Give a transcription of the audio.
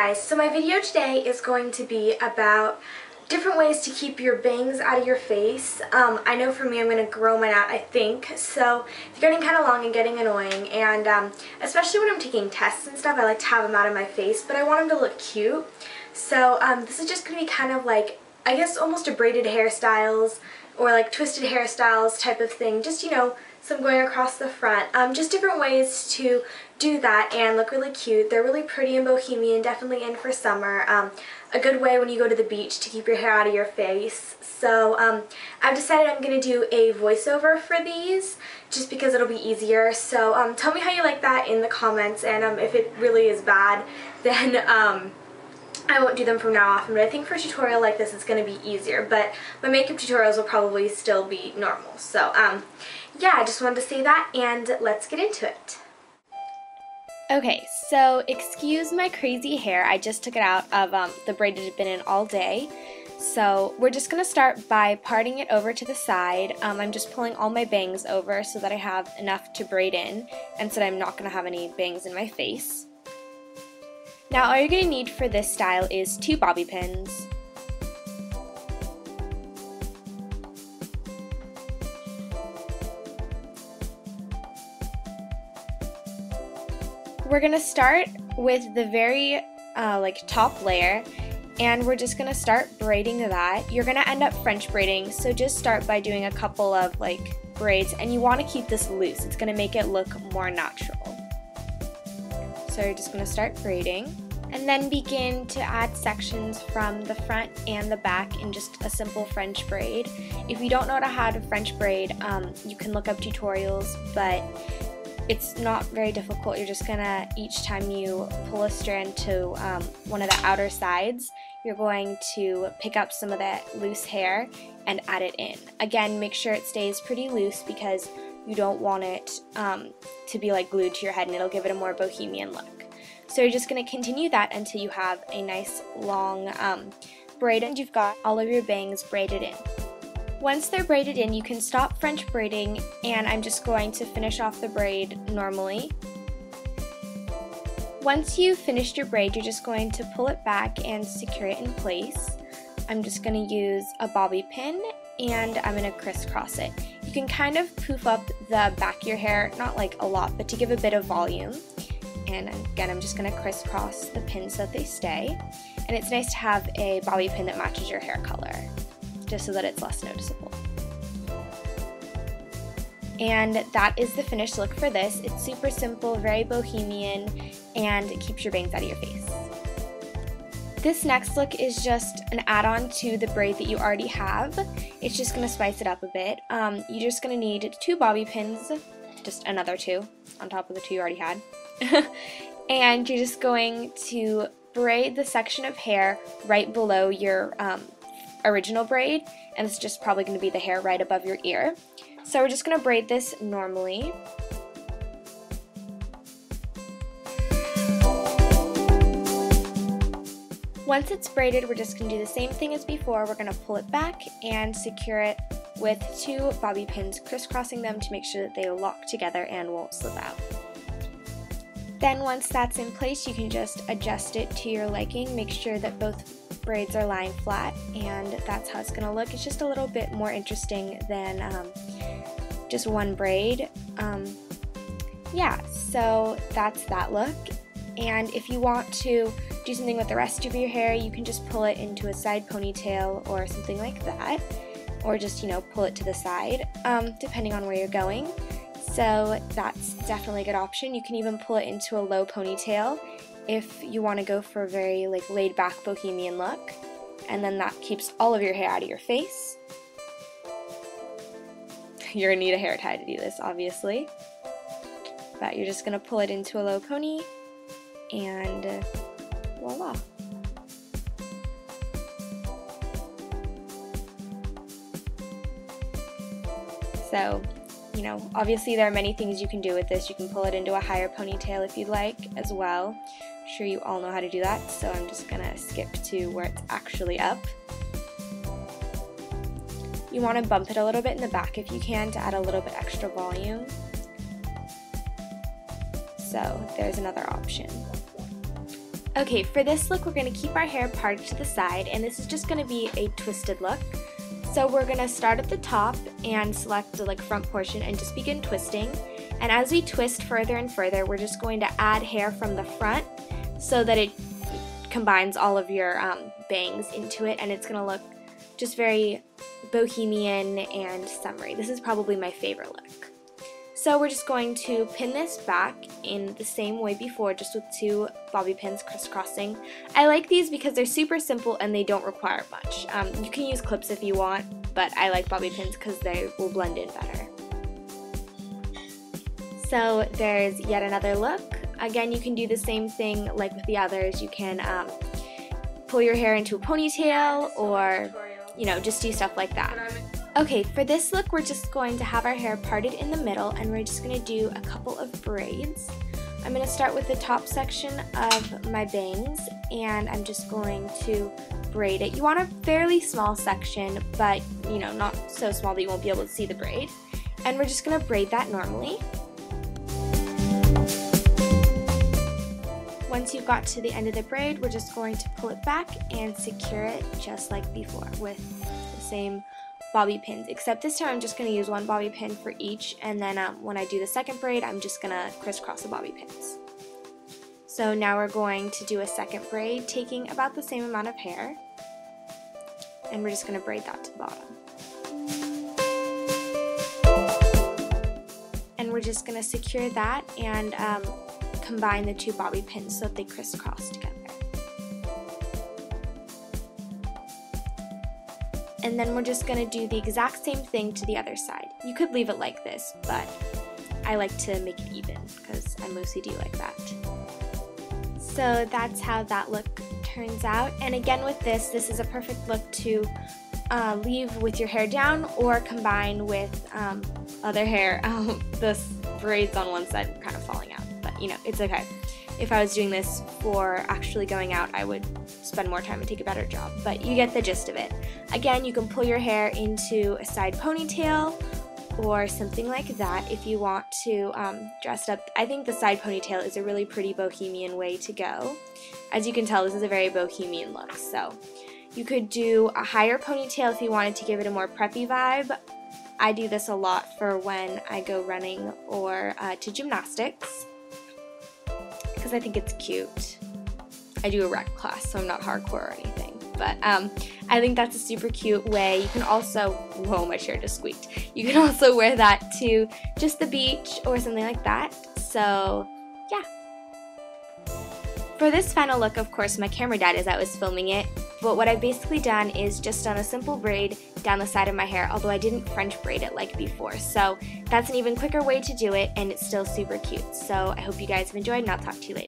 guys, so my video today is going to be about different ways to keep your bangs out of your face. I know for me I'm going to grow mine out, I think, so they're getting kind of long and getting annoying, and especially when I'm taking tests and stuff, I like to have them out of my face, but I want them to look cute. So this is just going to be kind of like, I guess almost a braided hairstyles or like twisted hairstyles type of thing, just, you know, some going across the front. Just different ways to do that and look really cute. They're really pretty and bohemian, definitely in for summer. A good way when you go to the beach to keep your hair out of your face. So I've decided I'm going to do a voiceover for these just because it'll be easier. So tell me how you like that in the comments, and if it really is bad, then I won't do them from now on, but I think for a tutorial like this it's going to be easier, but my makeup tutorials will probably still be normal. So yeah, I just wanted to say that, and let's get into it. Okay, so excuse my crazy hair. I just took it out of the braid it had been in all day. So we're just going to start by parting it over to the side. I'm just pulling all my bangs over so that I have enough to braid in and so that I'm not going to have any bangs in my face. Now all you're going to need for this style is 2 bobby pins. We're going to start with the very top layer, and we're just going to start braiding that. You're going to end up French braiding, so just start by doing a couple of braids, and you want to keep this loose. It's going to make it look more natural. So you're just going to start braiding, and then begin to add sections from the front and the back in just a simple French braid. If you don't know how to French braid, you can look up tutorials, but it's not very difficult. You're just gonna, each time you pull a strand to one of the outer sides, you're going to pick up some of that loose hair and add it in. Again, make sure it stays pretty loose because you don't want it to be glued to your head, and it'll give it a more bohemian look. So you're just gonna continue that until you have a nice long braid and you've got all of your bangs braided in. Once they're braided in, you can stop French braiding, and I'm just going to finish off the braid normally. Once you've finished your braid, you're just going to pull it back and secure it in place. I'm just going to use a bobby pin, and I'm going to crisscross it. You can kind of poof up the back of your hair, not a lot, but to give a bit of volume. And again, I'm just going to crisscross the pins so that they stay. And it's nice to have a bobby pin that matches your hair color, just so that it's less noticeable. And that is the finished look for this. It's super simple, very bohemian, and it keeps your bangs out of your face. This next look is just an add-on to the braid that you already have. It's just going to spice it up a bit. You're just going to need 2 bobby pins, just another 2 on top of the 2 you already had. And you're just going to braid the section of hair right below your original braid, and it's just probably going to be the hair right above your ear. So we're just going to braid this normally. Once it's braided, we're just going to do the same thing as before. We're going to pull it back and secure it with 2 bobby pins, crisscrossing them to make sure that they lock together and won't slip out. Then once that's in place, you can just adjust it to your liking. Make sure that both braids are lying flat, and that's how it's going to look. It's just a little bit more interesting than just one braid. Yeah, so that's that look. And if you want to do something with the rest of your hair, you can just pull it into a side ponytail or something like that, or just, you know, pull it to the side, depending on where you're going. So that's definitely a good option. You can even pull it into a low ponytail if you want to go for a very laid back bohemian look, and then that keeps all of your hair out of your face. You're gonna need a hair tie to do this, obviously, but you're just gonna pull it into a low pony, and voila. So, you know, obviously there are many things you can do with this. You can pull it into a higher ponytail if you'd like as well. I'm sure you all know how to do that, so I'm just gonna skip to where it's actually up. You want to bump it a little bit in the back if you can to add a little bit extra volume. So there's another option. Okay, for this look, we're going to keep our hair parted to the side, and this is just going to be a twisted look. So we're going to start at the top and select the front portion and just begin twisting. And as we twist further and further, we're just going to add hair from the front so that it combines all of your bangs into it, and it's going to look just very bohemian and summery. This is probably my favorite look. So we're just going to pin this back in the same way before, just with 2 bobby pins crisscrossing. I like these because they're super simple and they don't require much. You can use clips if you want, but I like bobby pins because they will blend in better. So there's yet another look. Again, you can do the same thing like with the others. You can pull your hair into a ponytail, or just do stuff like that. Okay, for this look, we're just going to have our hair parted in the middle, and we're just going to do a couple of braids. I'm going to start with the top section of my bangs, and I'm just going to braid it. You want a fairly small section, but not so small that you won't be able to see the braid. And we're just going to braid that normally. Once you've got to the end of the braid, we're just going to pull it back and secure it just like before with the same bobby pins, except this time I'm just going to use 1 bobby pin for each, and then when I do the second braid, I'm just going to crisscross the bobby pins. So now we're going to do a second braid, taking about the same amount of hair, and we're just going to braid that to the bottom. And we're just going to secure that and combine the 2 bobby pins so that they crisscross together. And then we're just going to do the exact same thing to the other side. You could leave it like this, but I like to make it even because I'm OCD like that. So that's how that look turns out. And again with this is a perfect look to leave with your hair down or combine with other hair. The braids on one side are kind of falling out, but it's okay. If I was doing this for actually going out, I would spend more time and take a better job, but you get the gist of it. Again, you can pull your hair into a side ponytail or something like that if you want to dress it up. I think the side ponytail is a really pretty bohemian way to go. As you can tell, this is a very bohemian look, so you could do a higher ponytail if you wanted to give it a more preppy vibe. I do this a lot for when I go running or to gymnastics, because I think it's cute. I do a rec class, so I'm not hardcore or anything, but I think that's a super cute way. You can also, whoa, my chair just squeaked. You can also wear that to just the beach or something like that, so yeah. For this final look, of course, my camera died as I was filming it, but what I've basically done is just done a simple braid down the side of my hair, although I didn't French braid it like before, so that's an even quicker way to do it, and it's still super cute. So I hope you guys have enjoyed, and I'll talk to you later.